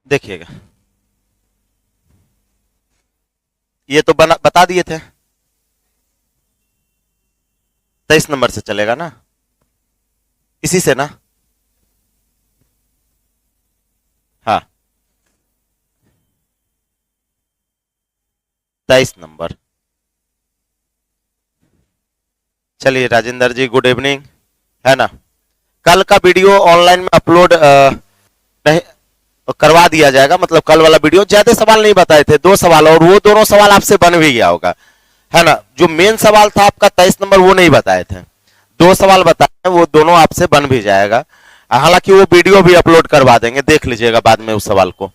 देखिएगा, ये तो बता दिए थे। 23 नंबर से चलेगा ना, इसी से ना। हाँ, 23 नंबर। चलिए राजेंद्र जी, गुड इवनिंग, है ना। कल का वीडियो ऑनलाइन में अपलोड नहीं करवा दिया जाएगा। मतलब कल वाला वीडियो ज्यादा सवाल नहीं बताए थे, 2 सवाल, और वो दोनों सवाल आपसे बन भी गया होगा, है ना। जो मेन सवाल था आपका 23 नंबर, वो नहीं बताए थे, 2 सवाल बताए, वो दोनों आपसे बन भी जाएगा। हालांकि वो वीडियो भी अपलोड करवा देंगे, देख लीजिएगा बाद में उस सवाल को।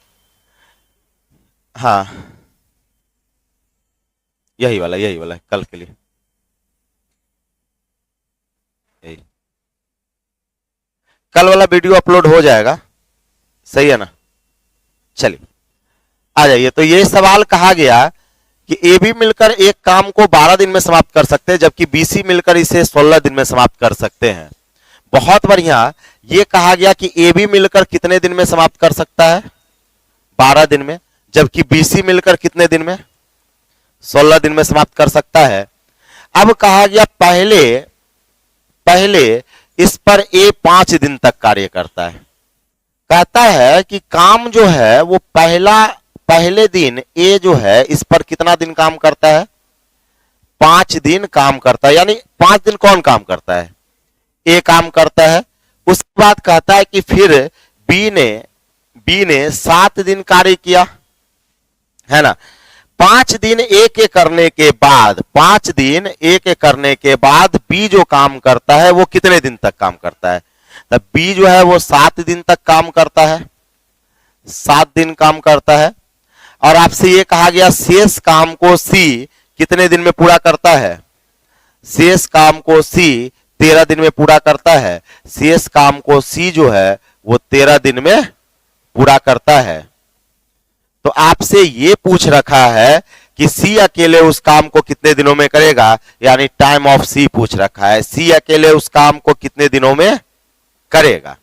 हाँ, यही वाला है कल के लिए, यही। कल वाला वीडियो अपलोड हो जाएगा, सही है ना। चलिए आ जाइए। तो ये सवाल कहा गया कि ए बी मिलकर एक काम को 12 दिन में समाप्त कर सकते हैं, जबकि बी सी मिलकर इसे 16 दिन में समाप्त कर सकते हैं। बहुत बढ़िया। ये कहा गया कि ए बी मिलकर कितने दिन में समाप्त कर सकता है? 12 दिन में। जबकि बी सी मिलकर कितने दिन में? 16 दिन में समाप्त कर सकता है। अब कहा गया पहले इस पर ए 5 दिन तक कार्य करता है। कहता है कि काम जो है वो पहले दिन ए जो है इस पर कितना दिन काम करता है? 5 दिन काम करता है। यानी 5 दिन कौन काम करता है? ए काम करता है। उसके बाद कहता है कि फिर बी ने 7 दिन कार्य किया, है ना। 5 दिन ए के करने के बाद 5 दिन ए के करने के बाद बी जो काम करता है वो कितने दिन तक काम करता है? तब बी जो है वो 7 दिन तक काम करता है, 7 दिन काम करता है। और आपसे ये कहा गया शेष काम को सी कितने दिन में पूरा करता है? शेष काम को सी 13 दिन में पूरा करता है। शेष काम को सी जो है वो 13 दिन में पूरा करता है। तो आपसे ये पूछ रखा है कि सी अकेले उस काम को कितने दिनों में करेगा, यानी टाइम ऑफ सी पूछ रखा है। सी अकेले उस काम को कितने दिनों में करेगा?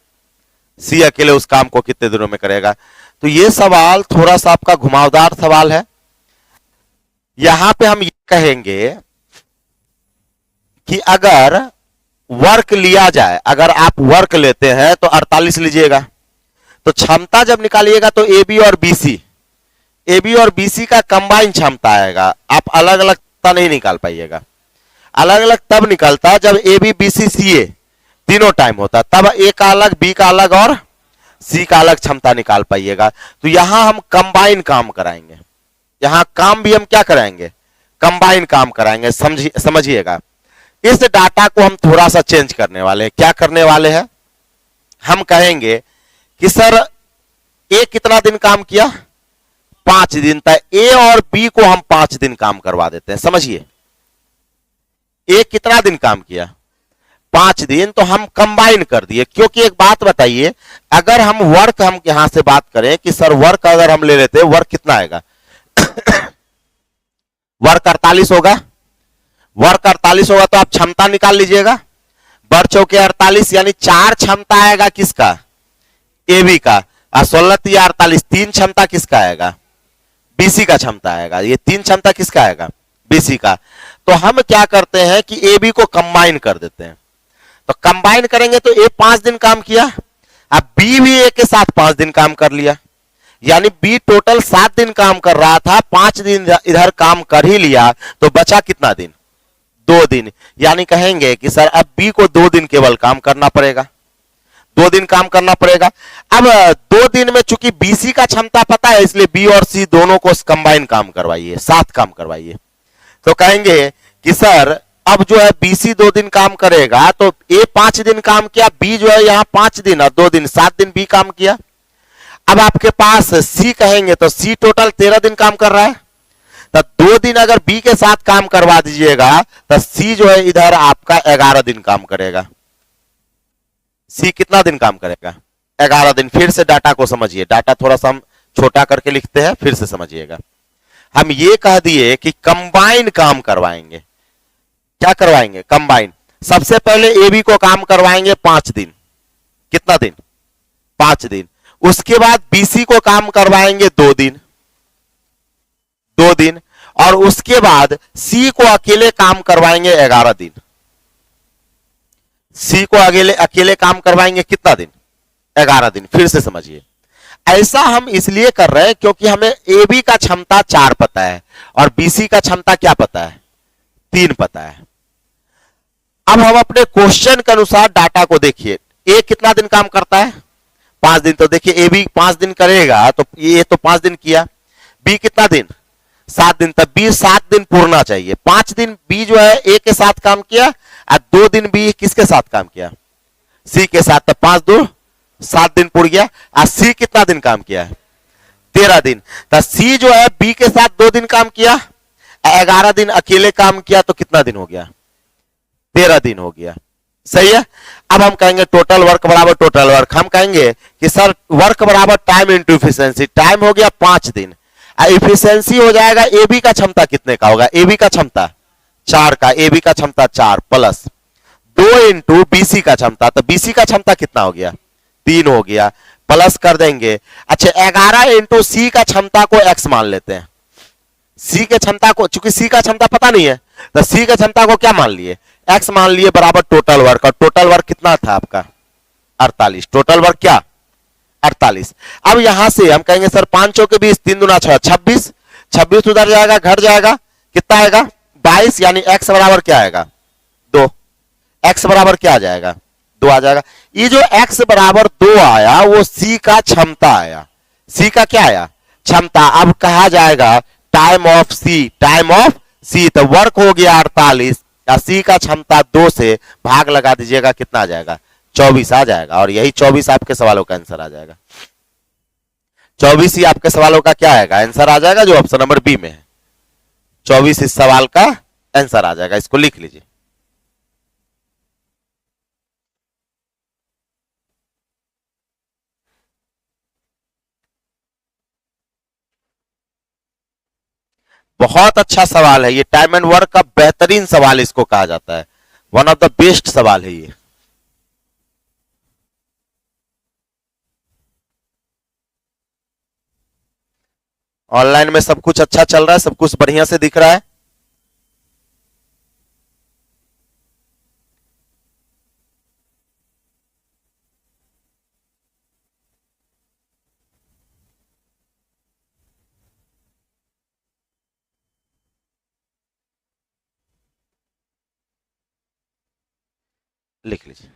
सी अकेले उस काम को कितने दिनों में करेगा? तो ये सवाल थोड़ा सा आपका घुमावदार सवाल है। यहां पे हम ये कहेंगे कि अगर वर्क लिया जाए, अगर आप वर्क लेते हैं तो 48 लीजिएगा, तो क्षमता जब निकालिएगा तो ए बी और बी सी का कंबाइन क्षमता आएगा। आप अलग अलग नहीं निकाल पाइएगा। अलग अलग तब निकलता जब ए बी बी सी सी ए तीनों टाइम होता, तब ए का अलग, बी का अलग और सी का अलग क्षमता निकाल पाइएगा। तो यहां हम कंबाइन काम कराएंगे। यहां काम भी हम क्या कराएंगे? कंबाइन काम कराएंगे। समझिएगा। इस डाटा को हम थोड़ा सा चेंज करने वाले हैं। क्या करने वाले हैं? हम कहेंगे कि सर ए कितना दिन काम किया? 5 दिन। था ए और बी को हम 5 दिन काम करवा देते हैं। समझिए, ए कितना दिन काम किया? 5 दिन। तो हम कंबाइन कर दिए। क्योंकि एक बात बताइए, अगर हम यहां से बात करें कि सर वर्क अगर हम ले लेते, वर्क कितना आएगा? वर्क 48 होगा। वर्क 48 होगा तो आप क्षमता निकाल लीजिएगा। बढ़ चौके 48, यानी 4 क्षमता आएगा किसका? ए बी का। और 16 या 48, 3 क्षमता किसका आएगा? बीसी का क्षमता आएगा। ये 3 क्षमता किसका आएगा? बीसी का। तो हम क्या करते हैं कि ए बी को कंबाइन कर देते हैं। तो कंबाइन करेंगे तो ए 5 दिन काम किया, अब बी भी ए के साथ 5 दिन काम कर लिया, यानी बी टोटल 7 दिन काम कर रहा था, 5 दिन इधर काम कर ही लिया, तो बचा कितना दिन? 2 दिन। यानी कहेंगे कि सर अब बी को 2 दिन केवल काम करना पड़ेगा, 2 दिन काम करना पड़ेगा। अब 2 दिन में चूंकि बीसी का क्षमता पता है, इसलिए बी और सी दोनों को कंबाइन काम करवाइए, साथ काम करवाइए। तो कहेंगे कि सर अब जो है बीसी 2 दिन काम करेगा, तो ए 5 दिन काम किया, बी जो है यहां 5 दिन और 2 दिन 7 दिन बी काम किया। अब आपके पास सी कहेंगे तो सी टोटल 13 दिन काम कर रहा है, तो 2 दिन अगर बी के साथ काम करवा दीजिएगा तो सी जो है इधर आपका 11 दिन काम करेगा। सी कितना दिन काम करेगा? 11 दिन। फिर से डाटा को समझिए, डाटा थोड़ा सा हम छोटा करके लिखते हैं, फिर से समझिएगा। हम ये कह दिए कि कंबाइन काम करवाएंगे। क्या करवाएंगे? कंबाइन। सबसे पहले ए बी को काम करवाएंगे 5 दिन। कितना दिन? 5 दिन। उसके बाद बीसी को काम करवाएंगे 2 दिन, 2 दिन, और उसके बाद सी को अकेले काम करवाएंगे 11 दिन। सी को अकेले अकेले काम करवाएंगे कितना दिन? 11 दिन। फिर से समझिए, ऐसा हम इसलिए कर रहे हैं क्योंकि हमें ए बी का क्षमता 4 पता है और बीसी का क्षमता क्या पता है? 3 पता है। अब हम अपने क्वेश्चन के अनुसार डाटा को देखिए, ए कितना दिन काम करता है? 5 दिन। तो देखिए ए बी 5 दिन करेगा तो ये तो 5 दिन किया, बी कितना दिन? 7 दिन। तब बी 7 दिन पूरना चाहिए। 5 दिन बी जो है ए के साथ काम किया और 2 दिन बी किसके साथ काम किया? सी के साथ। तब 5 2 7 दिन पूर गया। और सी कितना दिन काम किया है? 13 दिन। तो सी जो है बी के साथ 2 दिन काम किया, 11 दिन अकेले काम किया, तो कितना दिन हो गया? 13 दिन हो गया। सही है। अब हम कहेंगे टोटल वर्क बराबर टोटल वर्क। हम कहेंगे कि सर वर्क बराबर टाइम इंटू इफिशियंसी। टाइम हो गया 5 दिन, इफिशियंसी हो जाएगा ए बी का क्षमता कितने का होगा? ए बी का क्षमता 4 का। ए बी का क्षमता 4 प्लस 2 इंटू बीसी का क्षमता। तो बीसी का क्षमता कितना हो गया? 3 हो गया। प्लस कर देंगे। अच्छा 11 इंटू सी का क्षमता को एक्स मान लेते हैं। सी के क्षमता को, चूंकि सी का क्षमता पता नहीं है तो सी के क्षमता को क्या मान लिए? एक्स मान लिए बराबर टोटल वर्क। और टोटल वर्क कितना था आपका? 48। टोटल वर्क क्या? 48। अब यहां से हम कहेंगे सर 5 चौके 20, 3 दूना 6, 26। 26 उधर जाएगा, घट जाएगा, कितना आएगा? 22। यानी एक्स बराबर क्या आएगा? 2। एक्स बराबर क्या आ जाएगा? 2 आ जाएगा। ये जो एक्स बराबर 2 आया वो सी का क्षमता आया। सी का क्या आया? क्षमता। अब कहा जाएगा time of c, time of c. तो वर्क हो गया 48, सी का क्षमता 2 से भाग लगा दीजिएगा, कितना आ जाएगा? 24 आ जाएगा। और यही 24 आपके सवालों का आंसर आ जाएगा। 24 ही आपके सवालों का क्या आएगा? आंसर आ जाएगा, जो ऑप्शन नंबर बी में है। 24 इस सवाल का आंसर आ जाएगा। इसको लिख लीजिए। बहुत अच्छा सवाल है ये। टाइम एंड वर्क का बेहतरीन सवाल इसको कहा जाता है। वन ऑफ द बेस्ट सवाल है ये। ऑनलाइन में सब कुछ अच्छा चल रहा है, सब कुछ बढ़िया से दिख रहा है। लिख लीजिए।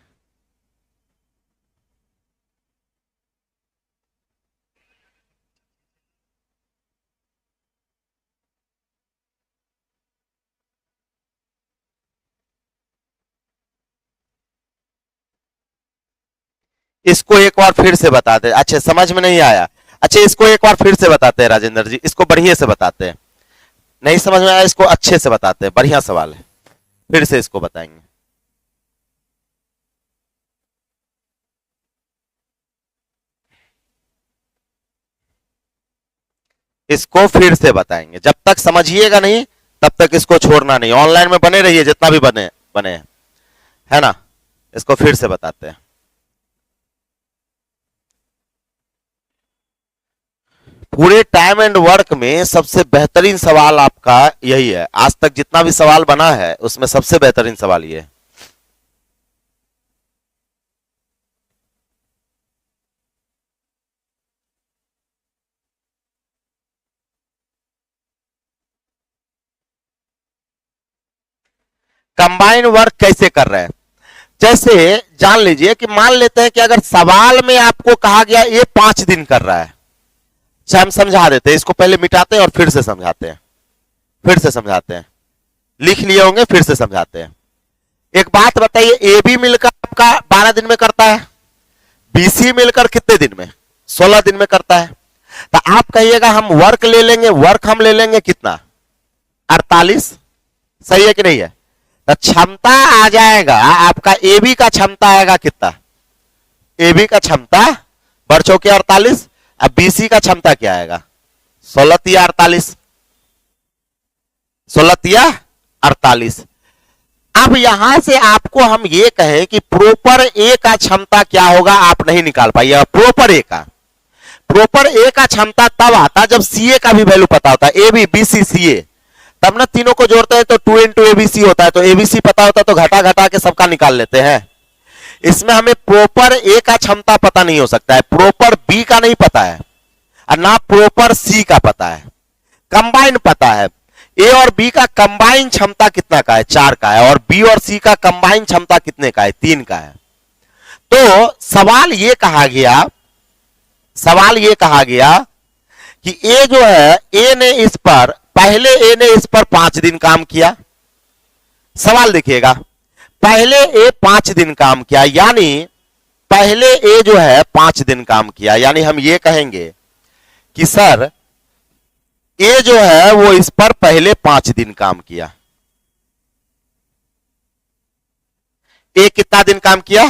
इसको एक बार फिर से बताते हैं। अच्छा समझ में नहीं आया? अच्छा इसको एक बार फिर से बताते हैं राजेंद्र जी, इसको बढ़िया से बताते हैं। नहीं समझ में आया? इसको अच्छे से बताते हैं, बढ़िया सवाल है, फिर से इसको बताएंगे। इसको फिर से बताएंगे। जब तक समझिएगा नहीं तब तक इसको छोड़ना नहीं। ऑनलाइन में बने रहिए जितना भी बने बने है ना। इसको फिर से बताते हैं। पूरे टाइम एंड वर्क में सबसे बेहतरीन सवाल आपका यही है। आज तक जितना भी सवाल बना है उसमें सबसे बेहतरीन सवाल ये है। कंबाइन वर्क कैसे कर रहे हैं? जैसे जान लीजिए कि मान लेते हैं कि अगर सवाल में आपको कहा गया ये 5 दिन कर रहा है, हम समझा देते हैं। इसको पहले मिटाते हैं और फिर से समझाते हैं, फिर से समझाते हैं। लिख लिए होंगे, फिर से समझाते हैं। एक बात बताइए, ए बी मिलकर आपका 12 दिन में करता है, बीसी मिलकर कितने दिन में? 16 दिन में करता है। तो आप कहिएगा हम वर्क ले लेंगे, वर्क हम ले लेंगे कितना? 48। सही है कि नहीं है? तो क्षमता आ जाएगा आपका, ए बी का क्षमता आएगा कितना? ए बी का क्षमता बढ़ चौके 48। अब बीसी का क्षमता क्या आएगा? 16 तिया 48, 16 तिया 48। अब यहां से आपको हम ये कहें कि प्रॉपर ए का क्षमता क्या होगा, आप नहीं निकाल पाइएगा। प्रॉपर ए का प्रॉपर ए का क्षमता तब आता जब सी ए का भी वैल्यू पता होता है, ए बी बी सी सी ए, तब ना तीनों को जोड़ते हैं तो 2 इंटू एबीसी होता है, तो एबीसी पता होता है तो घटा घटा के सबका निकाल लेते हैं। इसमें हमें प्रॉपर ए का क्षमता पता नहीं हो सकता है, प्रॉपर बी का नहीं पता है और ना प्रॉपर सी का पता है, कंबाइन पता है। ए और बी का कंबाइन क्षमता कितना का है, 4 का है, और बी और सी का कंबाइन क्षमता कितने का है, 3 का है। तो सवाल ये कहा गया कि ए जो है, ए ने इस पर पहले ए ने इस पर 5 दिन काम किया। सवाल देखिएगा, पहले ए 5 दिन काम किया, यानी पहले ए जो है 5 दिन काम किया, यानी हम ये कहेंगे कि सर ए जो है वो इस पर पहले 5 दिन काम किया। ए कितना दिन काम किया,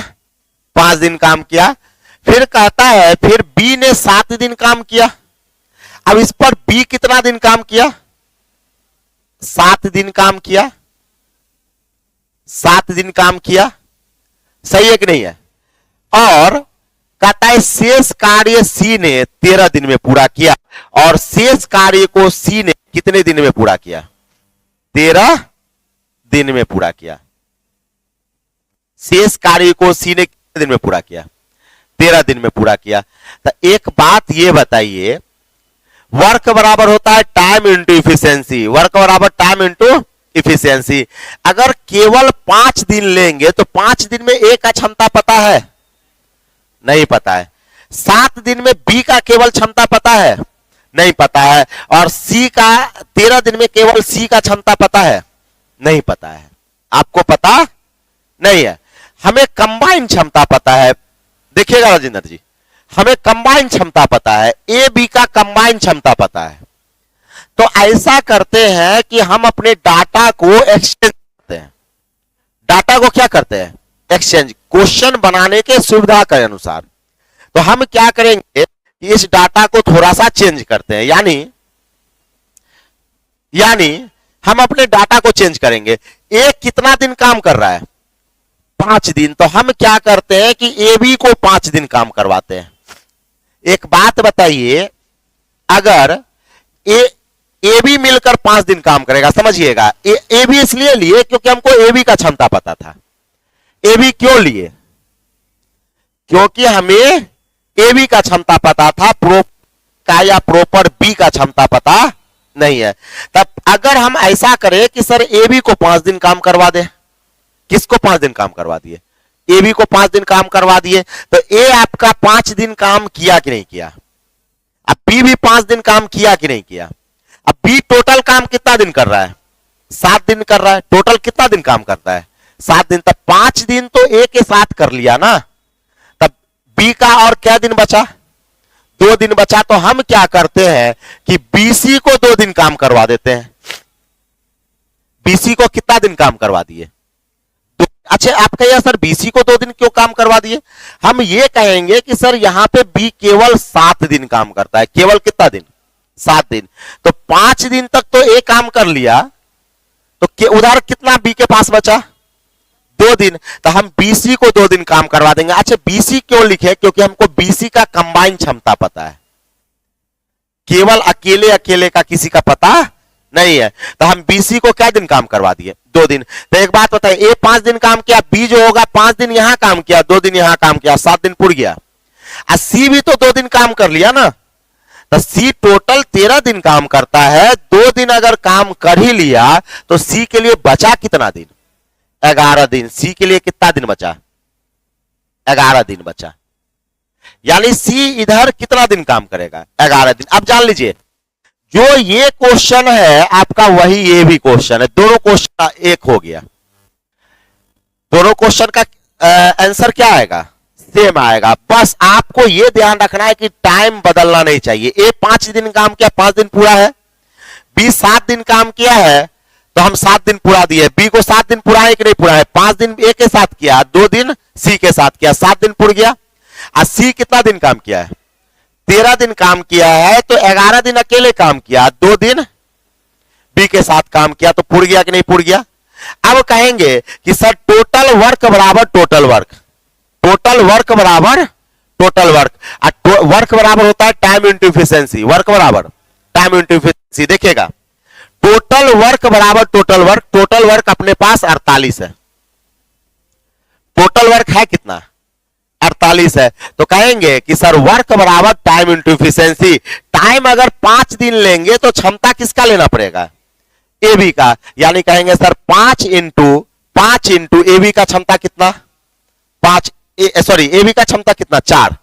5 दिन काम किया। फिर कहता है फिर बी ने 7 दिन काम किया। अब इस पर बी कितना दिन काम किया, 7 दिन काम किया, 7 दिन काम किया, सही है कि नहीं है। और कहता है शेष कार्य सी ने 13 दिन में पूरा किया, और शेष कार्य को सी ने कितने दिन में पूरा किया, 13 दिन में पूरा किया। शेष कार्य को सी ने कितने दिन में पूरा किया, 13 दिन में पूरा किया। तो एक बात ये बताइए, वर्क बराबर होता है टाइम इंटू इफिशियंसी, वर्क बराबर टाइम इंटू इफिशियंसी। अगर केवल 5 दिन लेंगे तो 5 दिन में ए का क्षमता पता है, नहीं पता है। 7 दिन में बी का केवल क्षमता पता है, नहीं पता है। और सी का 13 दिन में केवल सी का क्षमता पता है, नहीं पता है। आपको पता नहीं है। हमें कंबाइन क्षमता पता है। देखिएगा राजेंद्र जी, हमें कंबाइन क्षमता पता है, ए बी का कंबाइन क्षमता पता है। तो ऐसा करते हैं कि हम अपने डाटा को एक्सचेंज करते हैं। डाटा को क्या करते हैं, एक्सचेंज, क्वेश्चन बनाने के सुविधा के अनुसार। तो हम क्या करेंगे कि इस डाटा को थोड़ा सा चेंज करते हैं, यानी हम अपने डाटा को चेंज करेंगे। ए कितना दिन काम कर रहा है, 5 दिन। तो हम क्या करते हैं कि ए बी को 5 दिन काम करवाते हैं। एक बात बताइए, अगर ए बी मिलकर 5 दिन काम करेगा, समझिएगा, ए बी इसलिए लिए क्योंकि हमको ए बी का क्षमता पता था। ए बी क्यों लिए, क्योंकि हमें ए बी का क्षमता पता था, प्रॉपर बी का क्षमता पता नहीं है। तब अगर हम ऐसा करें कि सर ए बी को 5 दिन काम करवा दे, किसको 5 दिन काम करवा दिए, ए बी को 5 दिन काम करवा दिए, तो ए आपका 5 दिन काम किया कि नहीं किया, अब बी भी 5 दिन काम किया कि नहीं किया। अब बी टोटल काम कितना दिन कर रहा है, 7 दिन कर रहा है। टोटल कितना दिन काम करता है, 7 दिन। तब 5 दिन तो ए के साथ कर लिया ना, तब बी का और क्या दिन बचा, 2 दिन बचा। तो हम क्या करते हैं कि बीसी को 2 दिन काम करवा देते हैं। बीसी को कितना दिन काम करवा दिए, अच्छा आप कहिए सर बीसी को 2 दिन क्यों काम करवा दिए। हम ये कहेंगे कि सर यहां पे बी केवल 7 दिन काम करता है, केवल कितना दिन, 7 दिन। तो 5 दिन तक तो ए काम कर लिया, तो उधर कितना बी के पास बचा, 2 दिन। तो हम बीसी को 2 दिन काम करवा देंगे। अच्छा बीसी क्यों लिखे, क्योंकि हमको बीसी का कंबाइन क्षमता पता है, केवल अकेले अकेले का किसी का पता नहीं है। तो हम बीसी को क्या दिन काम करवा दिए, 2 दिन। तो एक बात बताइए, ए 5 दिन काम किया, बी जो होगा 5 दिन यहां काम किया, 2 दिन यहां काम किया, 7 दिन पुर गया। और सी भी तो 2 दिन काम कर लिया ना, तो सी टोटल 13 दिन काम करता है। 2 दिन अगर काम कर ही लिया तो सी के लिए बचा कितना दिन, 11 दिन। सी के लिए कितना दिन बचा, 11 दिन बचा। यानी सी इधर कितना दिन काम करेगा, 11 दिन। अब जान लीजिए, जो ये क्वेश्चन है आपका वही ये भी क्वेश्चन है, दोनों क्वेश्चन एक हो गया। दोनों क्वेश्चन का आंसर क्या आएगा, सेम आएगा। बस आपको ये ध्यान रखना है कि टाइम बदलना नहीं चाहिए। ए 5 दिन काम किया, 5 दिन पूरा है। बी 7 दिन काम किया है तो हम 7 दिन पूरा दिए। बी को 7 दिन पूरा है कि नहीं पूरा है, 5 दिन ए के साथ किया, 2 दिन सी के साथ किया, 7 दिन पूरा गया। और सी कितना दिन काम किया है, 13 दिन काम किया है, तो 11 दिन अकेले काम किया, 2 दिन बी के साथ काम किया, तो पूरा गया कि नहीं पूरा गया। अब कहेंगे कि सर टोटल वर्क बराबर टोटल वर्क, टोटल वर्क बराबर टोटल वर्क। वर्क बराबर होता है टाइम इंटू इफिशियंसी, वर्क बराबर टाइम इंटू इफिशियंसी। देखिएगा टोटल वर्क बराबर टोटल वर्क अपने पास 48 है। टोटल वर्क है कितना? 48 है। तो कहेंगे कि सर वर्क बराबर टाइम इंटू इफिशियंसी। टाइम अगर 5 दिन लेंगे तो क्षमता किसका लेना पड़ेगा? ए बी का। यानी कहेंगे सर 5 इंटू ए बी का क्षमता कितना? 5 सॉरी ए बी का क्षमता कितना? 4।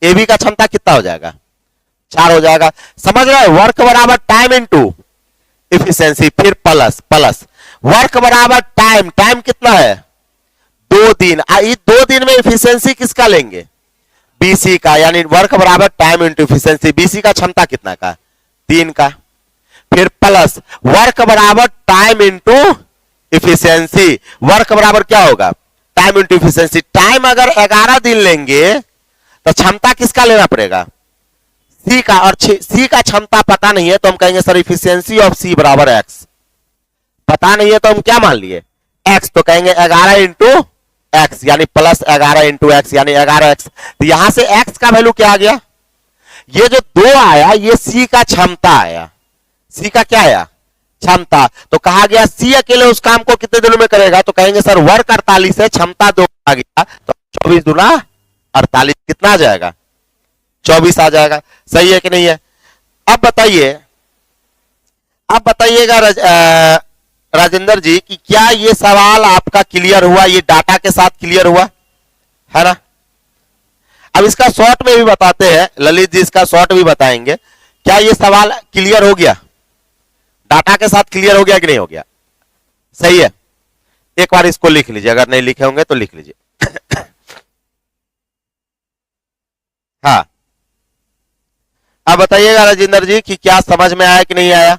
ए बी का क्षमता कितना हो जाएगा? 4 हो जाएगा। समझ रहे? वर्क बराबर टाइम इंटू इफिशियंसी, फिर प्लस वर्क बराबर टाइम कितना है? 2 दिन। इस 2 दिन में इफिशियंसी किसका लेंगे? बीसी का। यानी वर्क बराबर टाइम इंटू इफिशियंसी। बीसी का क्षमता कितना का? 3 का। फिर प्लस वर्क बराबर टाइम इंटू इफिशियंसी। वर्क बराबर क्या होगा? Time into efficiency. टाइम अगर 11 दिन लेंगे तो क्षमता किसका लेना पड़ेगा? सी का। और सी का क्षमता पता नहीं है तो हम कहेंगे सर इफिशियंसी ऑफ सी बराबर एक्स। पता नहीं है तो हम क्या मान लिए? एक्स। तो कहेंगे 11 इंटू एक्स यानी प्लस 11 इंटू एक्स यानी 11x। तो यहां से x का वैल्यू क्या आ गया? ये जो 2 आया ये सी का क्षमता आया। सी का क्या आया? क्षमता। तो कहा गया सी अकेले उस काम को कितने दिनों में करेगा? तो कहेंगे सर वर्क 48 है, क्षमता 2 आ गया तो 24 दूना 48 कितना आ जाएगा? 24 आ जाएगा। सही है कि नहीं है? अब बताइएगा राजेंद्र जी कि क्या ये सवाल आपका क्लियर हुआ? ये डाटा के साथ क्लियर हुआ है ना? अब इसका शॉर्ट में भी बताते हैं, ललित जी इसका शॉर्ट भी बताएंगे। क्या ये सवाल क्लियर हो गया? डाटा के साथ क्लियर हो गया कि नहीं हो गया? सही है। एक बार इसको लिख लीजिए, अगर नहीं लिखे होंगे तो लिख लीजिए। हाँ, अब बताइएगा राजेंद्र जी कि क्या समझ में आया कि नहीं आया?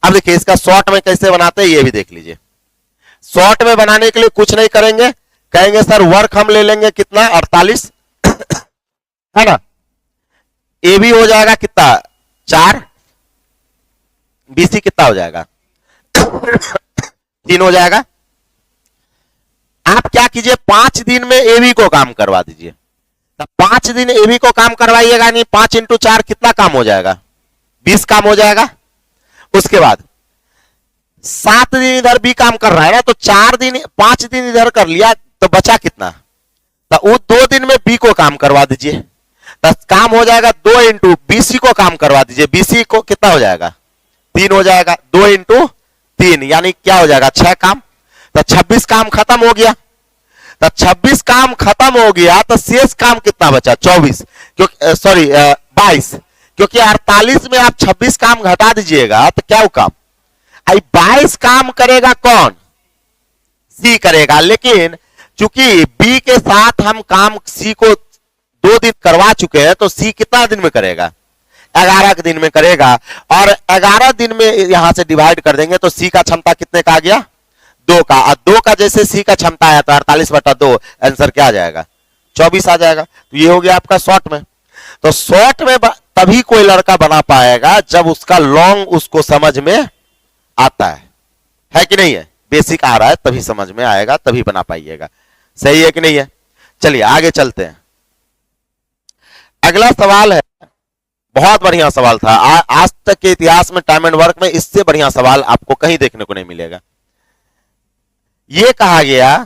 अब देखिए इसका शॉर्ट में कैसे बनाते हैं ये भी देख लीजिए। शॉर्ट में बनाने के लिए कुछ नहीं करेंगे, कहेंगे सर वर्क हम ले लेंगे कितना? 48 है ना? ए बी हो जाएगा कितना? 4। बीसी कितना हो जाएगा? 3 हो जाएगा। आप क्या कीजिए 5 दिन में ए बी को काम करवा दीजिए। 5 दिन ए बी को काम करवाइएगा, नहीं 5 इंटू 4 कितना काम हो जाएगा? 20 काम हो जाएगा। उसके बाद 7 दिन इधर बी काम कर रहा है ना, तो 5 दिन इधर कर लिया तो बचा कितना? तो वो 2 दिन में बी को काम करवा दीजिए। तो काम हो जाएगा 2 इंटू बीसी को काम करवा दीजिए। बीसी को कितना हो जाएगा? 3 हो जाएगा। 2 इंटू 3 यानी क्या हो जाएगा? 6 काम। तो 26 काम खत्म हो गया। तो 26 काम खत्म हो गया तो शेष काम कितना बचा? 24 क्योंकि सॉरी 22 क्योंकि 48 में आप 26 काम घटा दीजिएगा तो क्या हो काम? 22 काम करेगा कौन? सी करेगा। लेकिन चूंकि बी के साथ हम काम सी को 2 दिन करवा चुके हैं तो सी कितना दिन में करेगा? 11 दिन में करेगा। और 11 दिन में यहां से डिवाइड कर देंगे तो सी का क्षमता कितने का आ गया? 2 का। और 2 का जैसे सी का क्षमता आया तो 48/2 आंसर क्या आ जाएगा? 24 आ जाएगा। तो ये हो गया आपका शॉर्ट में। तो शॉर्ट में तभी कोई लड़का बना पाएगा जब उसका लॉन्ग उसको समझ में आता है कि नहीं है? बेसिक आ रहा है तभी समझ में आएगा, तभी बना पाइएगा। सही है कि नहीं है? चलिए आगे चलते हैं। अगला सवाल है, बहुत बढ़िया सवाल था। आज तक के इतिहास में टाइम एंड वर्क में इससे बढ़िया सवाल आपको कहीं देखने को नहीं मिलेगा। यह कहा गया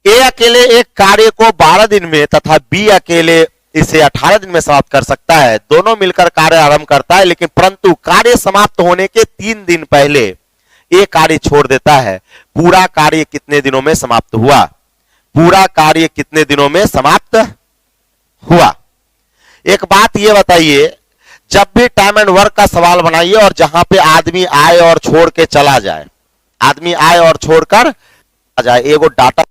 ए अकेले एक कार्य को 12 दिन में तथा बी अकेले इसे 18 दिन में समाप्त कर सकता है। दोनों मिलकर कार्य आरंभ करता है, लेकिन परंतु कार्य समाप्त होने के 3 दिन पहले ए कार्य छोड़ देता है। पूरा कार्य कितने दिनों में समाप्त हुआ? पूरा कार्य कितने दिनों में समाप्त हुआ? एक बात ये बताइए, जब भी टाइम एंड वर्क का सवाल बनाइए और जहां पे आदमी आए और छोड़ के चला जाए, आदमी आए और छोड़कर आ जाए, एगो डाटा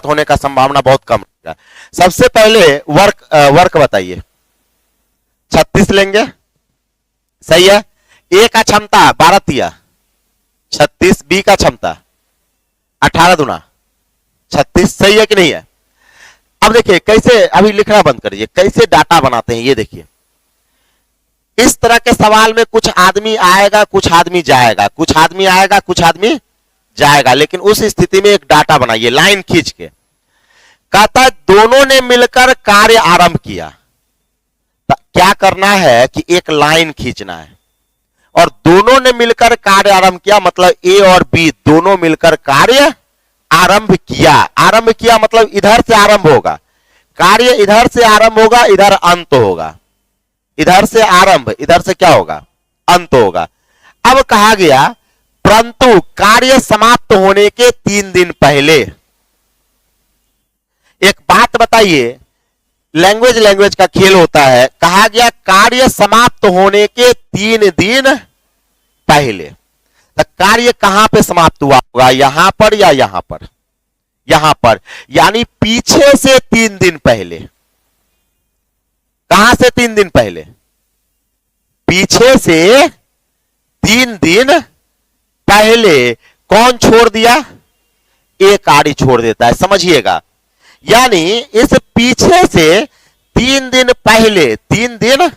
होने का संभावना बहुत कम है। सबसे पहले वर्क बताइए। 36 लेंगे, सही है। ए का क्षमता 12 तिया 36, बी का क्षमता 18 दूना 36, सही है कि नहीं है? अब देखिए कैसे, अभी लिखना बंद करिए, कैसे डाटा बनाते हैं ये देखिए। इस तरह के सवाल में कुछ आदमी आएगा, कुछ आदमी जाएगा, कुछ आदमी आएगा, कुछ आदमी जाएगा, लेकिन उस स्थिति में एक डाटा बनाइए लाइन खींच के। कहता है दोनों ने मिलकर कार्य आरंभ किया। क्या करना है कि एक लाइन खींचना है और दोनों ने मिलकर कार्य आरंभ किया, मतलब ए और बी दोनों मिलकर कार्य आरंभ किया। आरंभ किया मतलब इधर से आरंभ होगा, कार्य इधर से आरंभ होगा, इधर अंत होगा। इधर से आरंभ, इधर से क्या होगा, अंत होगा। अब कहा गया परंतु कार्य समाप्त होने के 3 दिन पहले। एक बात बताइए, लैंग्वेज का खेल होता है। कहा गया कार्य समाप्त होने के 3 दिन पहले, तो कार्य कहां पे समाप्त हुआ होगा, यहां पर या यहां पर, यहां पर, यानी पीछे से 3 दिन पहले। कहां से 3 दिन पहले, पीछे से 3 दिन पहले कौन छोड़ दिया, एक कार्य छोड़ देता है, समझिएगा। यानी इस पीछे से 3 दिन पहले, 3 दिन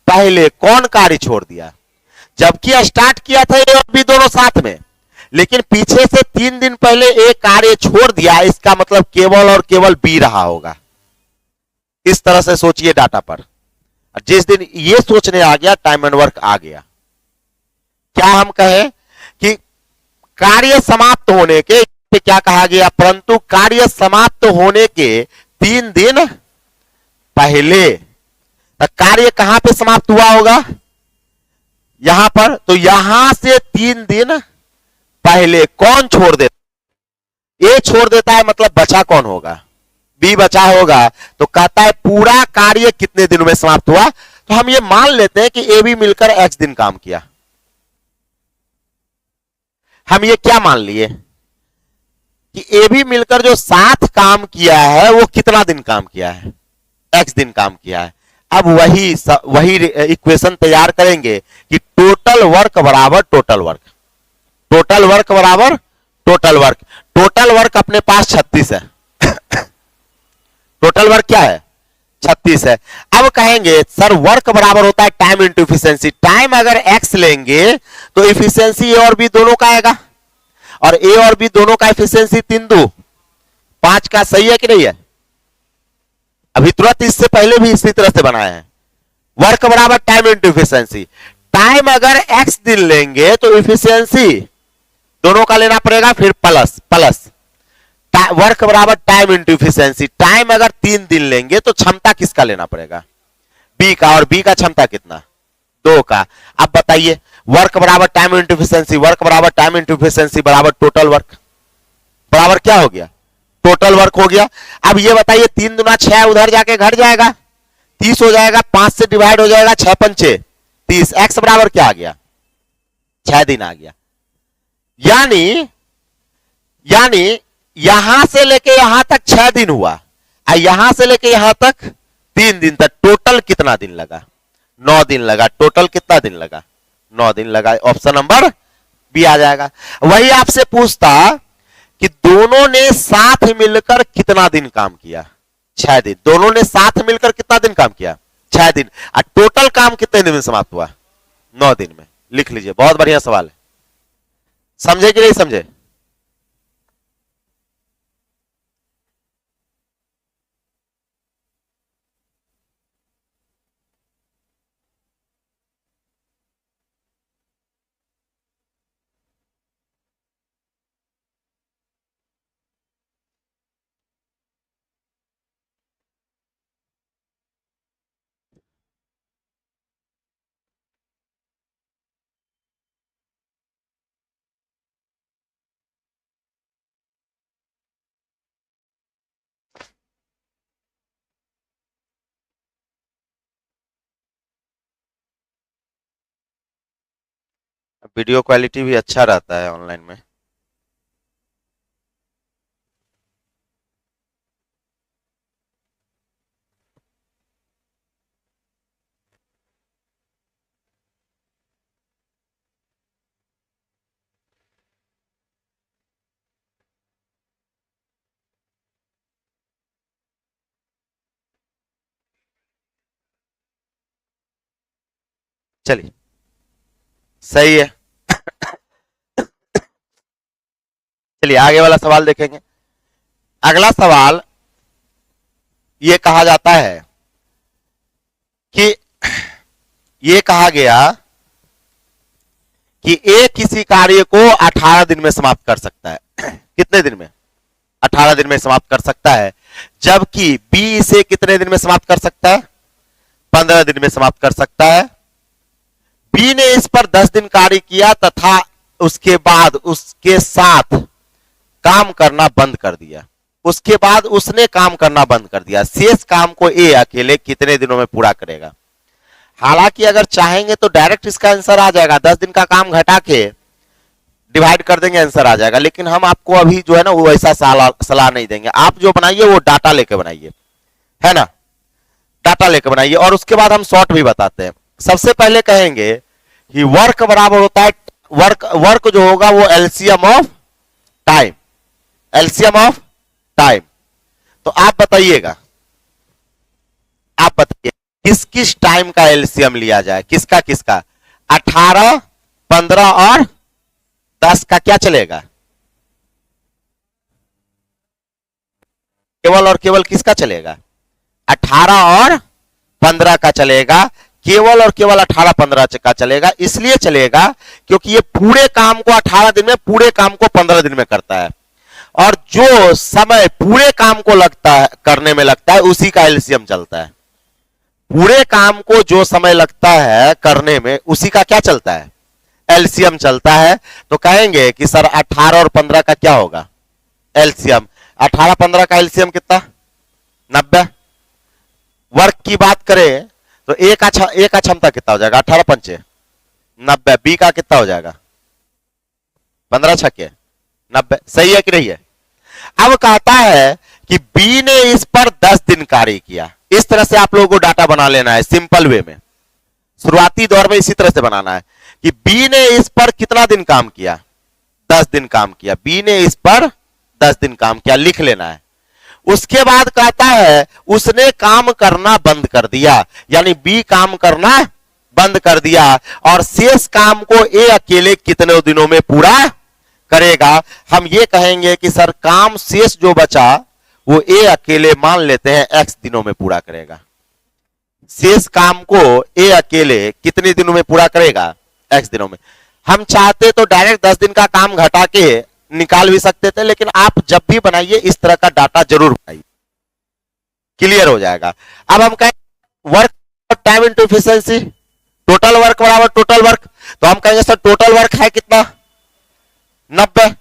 पहले कौन कार्य छोड़ दिया, जबकि स्टार्ट किया था ये और बी दोनों साथ में, लेकिन पीछे से 3 दिन पहले एक कार्य छोड़ दिया। इसका मतलब केवल और केवल बी रहा होगा। इस तरह से सोचिए डाटा पर। जिस दिन ये सोचने आ गया, टाइम एंड वर्क आ गया। क्या हम कहें कि कार्य समाप्त होने के, क्या कहा गया, परंतु कार्य समाप्त होने के 3 दिन पहले। कार्य कहां पे समाप्त हुआ होगा, यहां पर, तो यहां से 3 दिन पहले कौन छोड़ देता, ए छोड़ देता है, मतलब बचा कौन होगा, बी बचा होगा। तो कहता है पूरा कार्य कितने दिनों में समाप्त हुआ। तो हम ये मान लेते हैं कि ए बी मिलकर एक्स दिन काम किया। हम ये क्या मान लिए कि ए बी मिलकर जो साथ काम किया है वो कितना दिन काम किया है, एक्स दिन काम किया है। अब वही इक्वेशन तैयार करेंगे कि टोटल वर्क बराबर टोटल वर्क, टोटल वर्क बराबर टोटल वर्क। टोटल वर्क अपने पास 36 है। टोटल वर्क क्या है, 36 है। अब कहेंगे सर वर्क बराबर होता है टाइम इंटू इफिशियंसी। टाइम अगर एक्स लेंगे तो इफिशियंसी ए और बी दोनों का आएगा, और ए और बी दोनों का इफिशियंसी 3 2 5 का, सही है कि नहीं है। अभी तुरंत इससे पहले भी इसी तरह से बनाए हैं। वर्क बराबर टाइम इंटू इफिशियंसी। टाइम अगर एक्स दिन लेंगे तो इफिशियंसी दोनों का लेना पड़ेगा, फिर प्लस प्लस वर्क बराबर टाइम इंटू इफिशियंसी। टाइम अगर 3 दिन लेंगे तो क्षमता किसका लेना पड़ेगा, बी का, और बी का क्षमता कितना, 2 का। अब बताइए वर्क बराबर टाइम इंटू इफिशियंसी, वर्क बराबर टाइम इंटू इफिशियंसी बराबर टोटल वर्क, बराबर क्या हो गया, टोटल वर्क हो गया। अब ये बताइए 3 दूना 6 उधर जाके घट जाएगा, 30 हो जाएगा, 5 से डिवाइड हो जाएगा, 6 पंचे 30। एक्स बराबर क्या आ गया, 6 दिन आ गया। यानी यहां से लेके यहां तक 6 दिन हुआ, और यहां से लेके यहां तक 3 दिन तक। टोटल कितना दिन लगा, 9 दिन लगा। टोटल कितना दिन लगा, 9 दिन लगा। ऑप्शन नंबर बी आ जाएगा। वही आपसे पूछता कि दोनों ने साथ मिलकर कितना दिन काम किया, 6 दिन। दोनों ने साथ मिलकर कितना दिन काम किया, 6 दिन। और टोटल काम कितने दिन में समाप्त हुआ, 9 दिन में। लिख लीजिए, बहुत बढ़िया सवाल है। समझे कि नहीं समझे। वीडियो क्वालिटी भी अच्छा रहता है ऑनलाइन में। चलिए सही है। चलिए आगे वाला सवाल देखेंगे। अगला सवाल ये कहा जाता है कि ये कहा गया कि ए किसी कार्य को 18 दिन में समाप्त कर सकता है। कितने दिन में? 18 दिन में समाप्त कर सकता है, जबकि बी इसे कितने दिन में समाप्त कर सकता है? 15 दिन में समाप्त कर सकता है। बी ने इस पर 10 दिन कार्य किया तथा उसके बाद उसके साथ काम करना बंद कर दिया। उसके बाद उसने काम करना बंद कर दिया। शेष काम को ए अकेले कितने दिनों में पूरा करेगा? हालांकि अगर चाहेंगे तो डायरेक्ट इसका आंसर आ जाएगा, 10 दिन का काम घटा के डिवाइड कर देंगे, आंसर आ जाएगा। लेकिन हम आपको अभी जो है ना वो ऐसा सलाह नहीं देंगे। आप जो बनाइए वो डाटा लेके बनाइए, है ना, डाटा लेके बनाइए। और उसके बाद हम शॉर्ट भी बताते हैं। सबसे पहले कहेंगे कि वर्क बराबर होता है, वर्क जो होगा वो LCM of time, LCM of time. तो आप बताइएगा, आप बताइए किस किस टाइम का एलसीएम लिया जाए? किसका किसका? 18, 15 और 10 का क्या चलेगा? केवल और केवल किसका चलेगा? 18 और 15 का चलेगा। केवल और केवल 18, 15 का चलेगा। इसलिए चलेगा क्योंकि ये पूरे काम को 18 दिन में, पूरे काम को 15 दिन में करता है। और जो समय पूरे काम को लगता है, करने में लगता है, उसी का एलसीएम चलता है। पूरे काम को जो समय लगता है करने में, उसी का क्या चलता है? एलसीएम चलता है। तो कहेंगे कि सर 18 और 15 का क्या होगा एलसीएम? 18, 15 का एलसीएम कितना? 90। वर्क की बात करें तो ए का क्षमता कितना हो जाएगा? 18 पंचे 90। बी का कितना हो जाएगा? 15 छक्के 90। सही है कि नहीं है? अब कहता है कि बी ने इस पर 10 दिन कार्य किया। इस तरह से आप लोगों को डाटा बना लेना है सिंपल वे में। शुरुआती दौर में इसी तरह से बनाना है कि बी ने इस पर कितना दिन काम किया? 10 दिन काम किया। बी ने इस पर 10 दिन काम किया, लिख लेना है। उसके बाद कहता है उसने काम करना बंद कर दिया, यानी बी काम करना बंद कर दिया और शेष काम को ए अकेले कितने दिनों में पूरा करेगा? हम ये कहेंगे कि सर काम शेष जो बचा वो ए अकेले मान लेते हैं x दिनों में पूरा करेगा। शेष काम को ए अकेले कितने दिनों में पूरा करेगा? x दिनों में। हम चाहते तो डायरेक्ट 10 दिन का काम घटा के निकाल भी सकते थे, लेकिन आप जब भी बनाइए इस तरह का डाटा जरूर बनाइए, क्लियर हो जाएगा। अब हम कहें work time into efficiency, total work बराबर टोटल वर्क। तो हम कहेंगे सर टोटल वर्क है कितना? 90।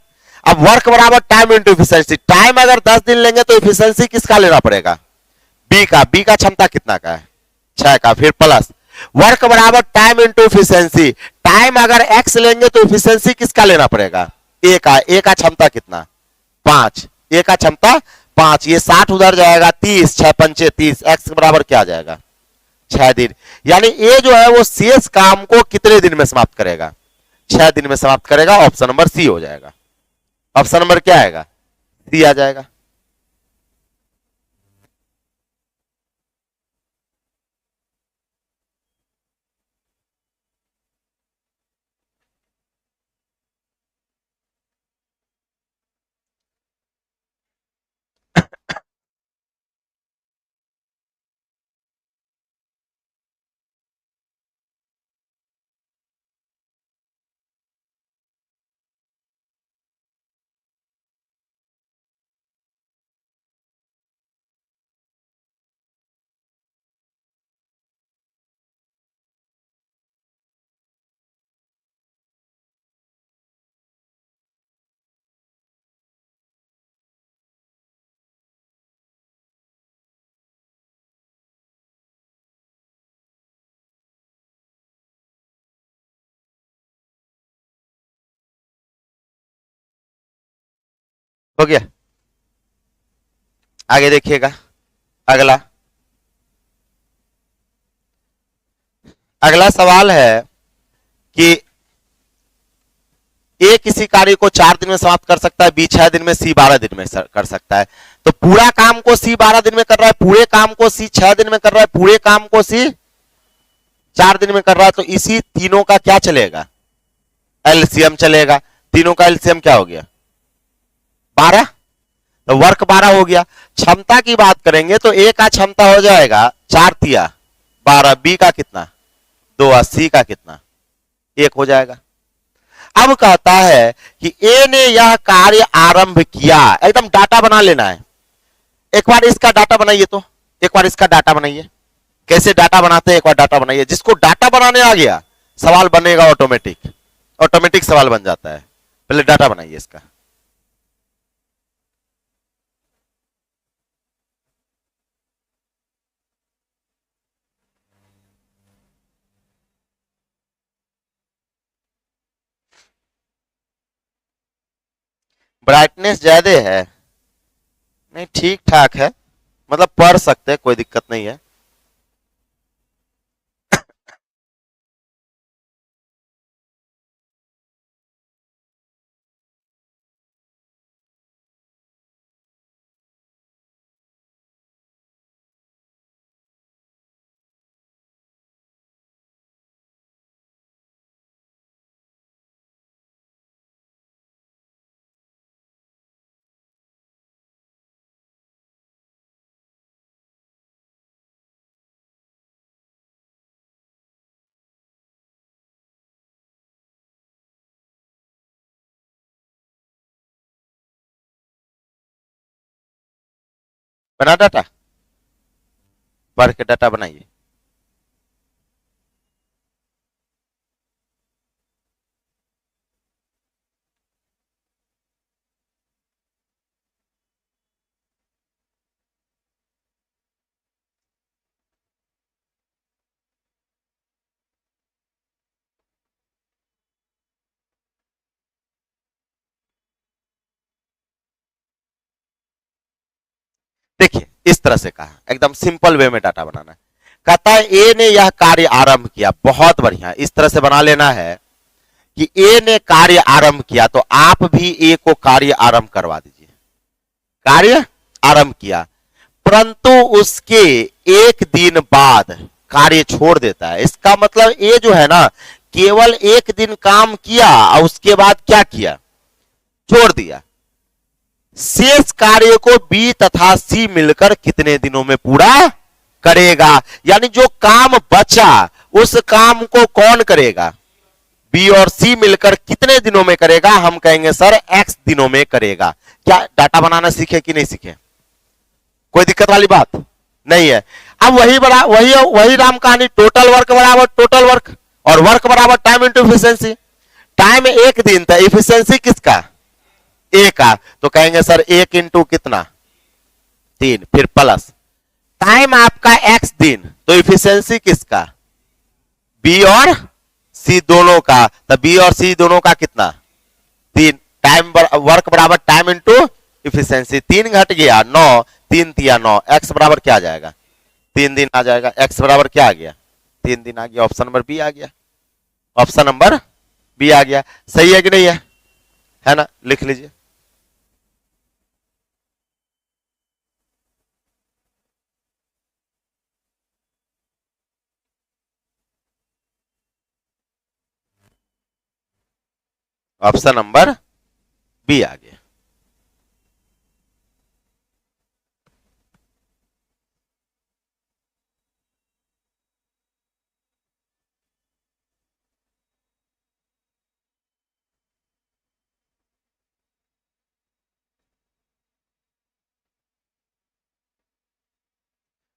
अब वर्क बराबर टाइम इंटू एफिशिएंसी। टाइम अगर 10 दिन लेंगे तो एफिशिएंसी किसका लेना पड़ेगा? बी का। बी का क्षमता कितना का है? 6 का। फिर प्लस वर्क बराबर टाइम इंटू एफिशिएंसी। टाइम अगर x लेंगे तो एफिशिएंसी किसका लेना पड़ेगा? ए का। ए का क्षमता कितना? 5। ए का क्षमता 5। ये 60 उधर जाएगा, 30, 6 पंचे 30। x बराबर क्या आ जाएगा? 6 दिन। यानी ए जो है वो शेष काम को कितने दिन में समाप्त करेगा? 6 दिन में समाप्त करेगा। ऑप्शन नंबर सी हो जाएगा। ऑप्शन नंबर क्या आएगा? सी आ जाएगा। हो गया? आगे देखिएगा। अगला अगला सवाल है कि ए किसी कार्य को 4 दिन में समाप्त कर सकता है, बी 6 दिन में, सी 12 दिन में कर सकता है। तो पूरा काम को सी 12 दिन में कर रहा है, पूरे काम को सी 6 दिन में कर रहा है, पूरे काम को सी 4 दिन में कर रहा है। तो इसी तीनों का क्या चलेगा? एलसीएम चलेगा। तीनों का एलसीएम क्या हो गया? 12। तो वर्क 12 हो गया। क्षमता की बात करेंगे तो ए का क्षमता हो जाएगा 4 तिया 12, बी का कितना 2 और सी का कितना 1 हो जाएगा। अब कहता है कि ए ने यह कार्य आरंभ किया, एकदम डाटा बना लेना है। एक बार इसका डाटा बनाइए, तो एक बार इसका डाटा बनाइए। कैसे डाटा बनाते हैं एक बार डाटा बनाइए। जिसको डाटा बनाने आ गया सवाल बनेगा ऑटोमेटिक, ऑटोमेटिक सवाल बन जाता है। पहले डाटा बनाइए इसका। ब्राइटनेस ज्यादा है नहीं, ठीक ठाक है, मतलब पढ़ सकते हैं, कोई दिक्कत नहीं है। बना डाटा, पढ़ के डाटा बनाइए। देखिए इस तरह से कहा, एकदम सिंपल वे में डाटा बनाना है। कहता है ए ने यह कार्य आरंभ किया, बहुत बढ़िया। इस तरह से बना लेना है कि ए ने कार्य आरंभ किया, तो आप भी ए को कार्य आरंभ करवा दीजिए। कार्य आरंभ किया, परंतु उसके एक दिन बाद कार्य छोड़ देता है। इसका मतलब ए जो है ना, केवल एक दिन काम किया और उसके बाद क्या किया, छोड़ दिया। शेष कार्य को बी तथा सी मिलकर कितने दिनों में पूरा करेगा, यानी जो काम बचा उस काम को कौन करेगा, बी और सी मिलकर कितने दिनों में करेगा। हम कहेंगे सर एक्स दिनों में करेगा। क्या डाटा बनाना सीखे कि नहीं सीखे, कोई दिक्कत वाली बात नहीं है। अब वही राम कहानी, टोटल वर्क बराबर टोटल वर्क और वर्क बराबर टाइम इंटू इफिशियंसी। टाइम एक दिन था, इफिशियंसी किसका, ए का, तो कहेंगे सर 1 इंटू कितना 3, फिर प्लस टाइम आपका x दिन, तो इफिशियंसी किसका, बी और सी दोनों का, तो बी और सी दोनों का कितना 3। टाइम वर्क बराबर टाइम इंटू इफिशियंसी, 3 घट गया 9, 3 तिया 9, x बराबर क्या आ जाएगा 3 दिन आ जाएगा। x बराबर क्या आ गया 3 दिन आ गया। ऑप्शन नंबर बी आ गया, ऑप्शन नंबर बी आ गया। सही है कि नहीं है ना, लिख लीजिए। ऑप्शन नंबर बी आ गया।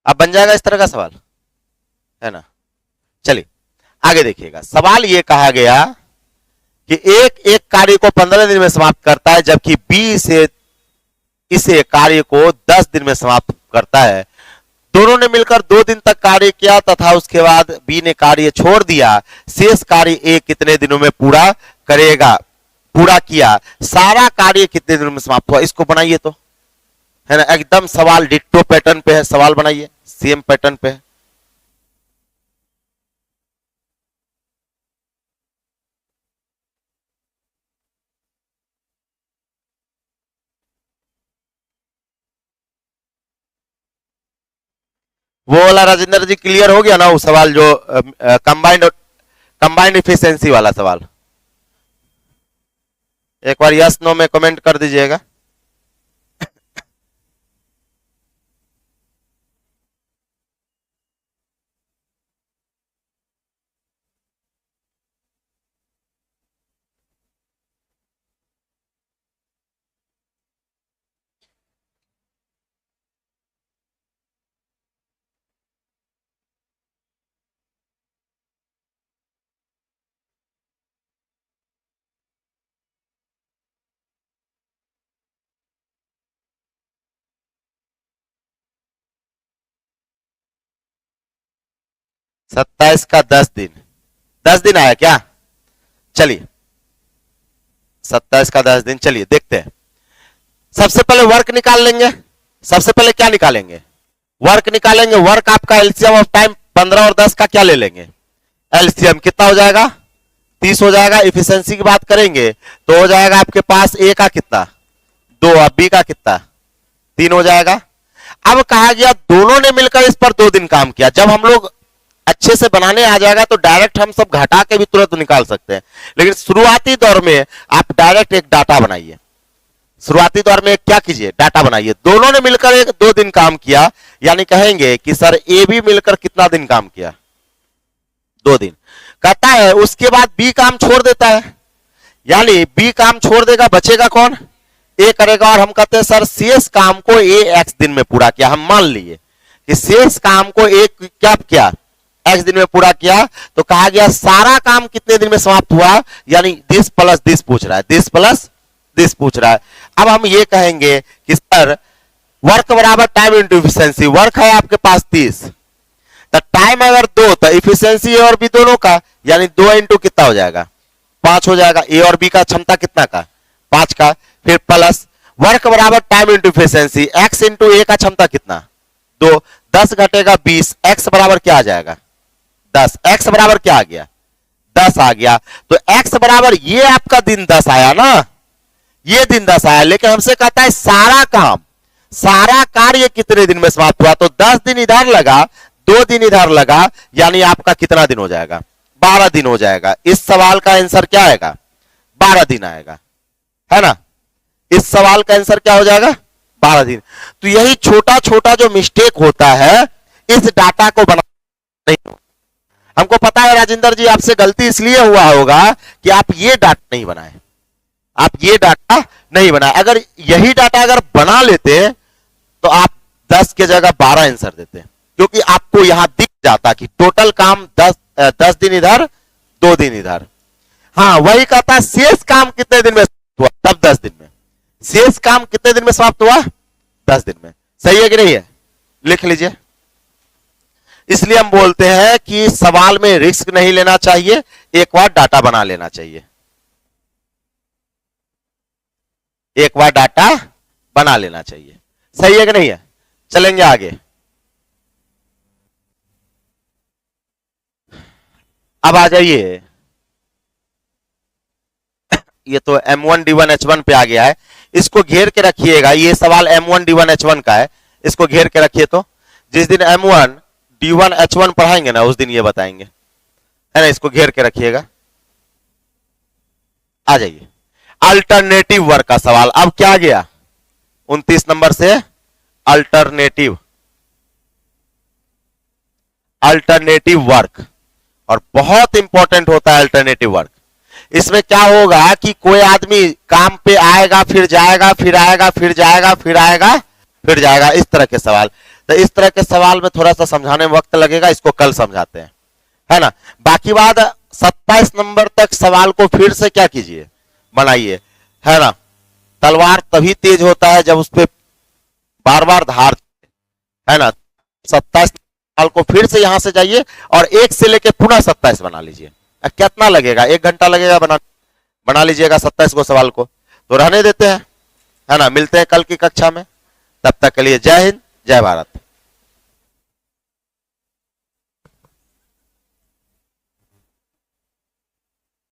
अब बन जाएगा इस तरह का सवाल, है ना। चलिए आगे देखिएगा। सवाल ये कहा गया कि एक एक कार्य को 15 दिन में समाप्त करता है, जबकि बी से इसे कार्य को 10 दिन में समाप्त करता है। दोनों ने मिलकर 2 दिन तक कार्य किया तथा उसके बाद बी ने कार्य छोड़ दिया। शेष कार्य ए कितने दिनों में पूरा करेगा, पूरा किया। सारा कार्य कितने दिनों में समाप्त हुआ, इसको बनाइए तो, है ना। एकदम सवाल डिट्टो पैटर्न पे है, सवाल बनाइए सेम पैटर्न पे है। वो वाला राजेंद्र जी क्लियर हो गया ना, वो सवाल जो कंबाइंड कंबाइंड इफिशियंसी वाला सवाल। एक बार यस नो में कमेंट कर दीजिएगा। 27 का 10 दिन, 10 दिन आया क्या? चलिए 27 का 10 दिन, चलिए देखते हैं। सबसे पहले वर्क निकाल लेंगे। सबसे पहले क्या निकालेंगे? वर्क निकालेंगे। वर्क आपका एलसीएम ऑफ टाइम 15 और 10 का क्या ले लेंगे? एलसीएम कितना हो जाएगा? 30 हो जाएगा। इफिशिएंसी की बात करेंगे तो हो जाएगा आपके पास ए का कितना? 2, और बी का कितना? 3 हो जाएगा। अब कहा गया दोनों ने मिलकर इस पर 2 दिन काम किया। जब हम लोग अच्छे से बनाने आ जाएगा तो डायरेक्ट हम सब घटा के भी तुरंत निकाल सकते हैं, लेकिन शुरुआती दौर में आप डायरेक्ट एक डाटा बनाइए। शुरुआती दौर में क्या कीजिए? डाटा बनाइए। दोनों ने मिलकर 2 दिन काम किया, यानी कहेंगे कि सर ए भी मिलकर कितना दिन काम किया? 2 दिन। कहता है उसके बाद बी काम छोड़ देता है, यानी बी काम छोड़ देगा, बचेगा कौन? ए करेगा। और हम कहते हैं सर शेष काम को ए एक्स दिन में पूरा किया। हम मान लिए कि शेष काम को ए क्या किया? एक्स दिन में पूरा किया। तो कहा गया सारा काम कितने दिन में समाप्त हुआ? यानी दिस प्लस दिस पूछ रहा है, दिस प्लस दिस पूछ रहा है। अब हम ये कहेंगे कि सर वर्क बराबर टाइम इंटू इफिशिएंसी। वर्क है आपके पास 30, तो टाइम अगर 2 तो इफिशिएंसी ए और बी दोनों का, यानी 2 इंटू कितना हो जाएगा? 5 हो जाएगा। ए और बी का क्षमता कितना का? 5 का। फिर प्लस वर्क बराबर time into efficiency, x into a का क्षमता कितना? 2। 10 घटेगा 20, एक्स बराबर क्या आ जाएगा? 10। एक्स बराबर क्या आ गया? 10 आ गया। तो एक्स बराबर ये आपका दिन 10 आया ना, ये दिन 10 आया। लेकिन हमसे कहता है सारा काम, सारा कार्य कितने दिन में समाप्त हुआ? तो 10 दिन इधर लगा, 2 दिन इधर लगा, यानी आपका कितना दिन हो जाएगा? 12 दिन हो जाएगा। इस सवाल का आंसर क्या आएगा? 12 दिन आएगा, है ना? इस सवाल का आंसर क्या हो जाएगा? 12 दिन। तो यही छोटा छोटा जो मिस्टेक होता है इस डाटा को बना नहीं। हमको पता है राजेंद्र जी आपसे गलती इसलिए हुआ होगा कि आप ये डाटा नहीं बनाए, आप ये डाटा नहीं बनाए। अगर यही डाटा अगर बना लेते तो आप 10 के जगह 12 आंसर देते, क्योंकि आपको यहां दिख जाता कि टोटल काम 10 दिन इधर, 2 दिन इधर। हाँ वही कहता शेष काम कितने दिन में हुआ? तब 10 दिन में। शेष काम कितने दिन में समाप्त हुआ? 10 दिन में। सही है कि नहीं है? लिख लीजिए। इसलिए हम बोलते हैं कि सवाल में रिस्क नहीं लेना चाहिए, एक बार डाटा बना लेना चाहिए, एक बार डाटा बना लेना चाहिए। सही है कि नहीं है? चलेंगे आगे। अब आ जाइए, ये तो M1 D1 H1 पे आ गया है, इसको घेर के रखिएगा। ये सवाल M1 D1 H1 का है, इसको घेर के रखिए। तो जिस दिन M1 D1 H1 पढ़ाएंगे ना उस दिन ये बताएंगे, है ना? इसको घेर के रखिएगा। आ जाइए अल्टरनेटिव वर्क का सवाल। अब क्या गया 29 नंबर से? Alternative, alternative work. और बहुत इंपॉर्टेंट होता है अल्टरनेटिव वर्क। इसमें क्या होगा कि कोई आदमी काम पे आएगा, फिर जाएगा, फिर आएगा, फिर जाएगा, फिर आएगा, फिर जाएगा, इस तरह के सवाल। तो इस तरह के सवाल में थोड़ा सा समझाने में वक्त लगेगा, इसको कल समझाते हैं, है ना? बाकी बात 27 नंबर तक सवाल को फिर से क्या कीजिए? बनाइए, है ना? तलवार तभी तेज होता है जब उस पर बार बार धार, है ना? 27 सवाल को फिर से यहां से जाइए और 1 से लेके पुनः 27 बना लीजिए। कितना लगेगा? 1 घंटा लगेगा बना लीजिएगा 27 को सवाल को। तो रहने देते हैं, है ना? मिलते हैं कल की कक्षा में। तब तक के लिए जय हिंद, जय भारत।